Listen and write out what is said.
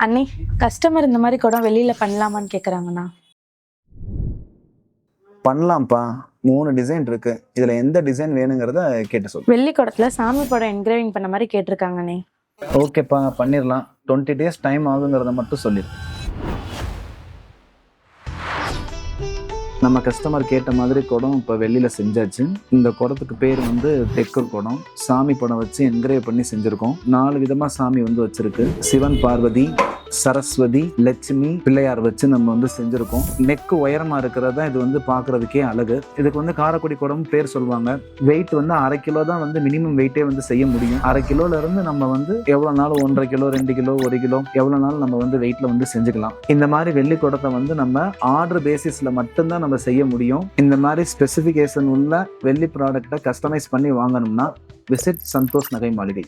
அண்ணி, கஸ்டமர் இந்த மாதிரி குடம் வெளியில பண்ணலாமான்னு கேக்குறாங்கண்ணா. பண்ணலாம்ப்பா. 3 டிசைன் இருக்கு. இதுல எந்த டிசைன் வேணுங்கிறத கேட்டு சொல்லு. வெள்ளி குடத்துல சாமி படம் என்கிரேவிங் பண்ண மாதிரி கேட்டிருக்காங்கண்ணே. ஓகேப்பா, பண்ணிடலாம். 20 days டைம் ஆகுங்கிறத மட்டும் சொல்லிடு. நம்ம கஸ்டமர் கேட்ட மாதிரி குடம் இப்போ வெளியில் செஞ்சாச்சு. இந்த குடத்துக்கு பேர் வந்து டெக்கர் குடம். சாமி படம் வச்சு என்கிரேவ் பண்ணி செஞ்சுருக்கோம். 4 விதமாக சாமி வந்து வச்சுருக்கு. சிவன், பார்வதி, சரஸ்வதி, லட்சுமி, பிள்ளையார் வச்சு நம்ம வந்து செஞ்சுருக்கோம். நெக்கு உயரமாக இருக்கிறதா இது வந்து பார்க்குறதுக்கே அழகு. இதுக்கு வந்து காரைக்குடி குடம் பேர் சொல்லுவாங்க. வெயிட் வந்து 1/2 கிலோ தான் வந்து மினிமம் வெயிட்டே வந்து செய்ய முடியும். 1/2 கிலோலேருந்து நம்ம வந்து எவ்வளோ நாள் 1.5 கிலோ 2 கிலோ 1 கிலோ எவ்வளோ நாள் நம்ம வந்து வெயிட்டில் வந்து செஞ்சுக்கலாம். இந்த மாதிரி வெள்ளி குடத்தை வந்து நம்ம ஆர்டர் பேசிஸில் மட்டும்தான் நம்ம செய்ய முடியும். இந்த மாதிரி ஸ்பெசிஃபிகேஷன் உள்ள வெள்ளி ப்ராடக்டை கஸ்டமைஸ் பண்ணி வாங்கணும்னா விசிட் சந்தோஷ் நகை மாளிகை.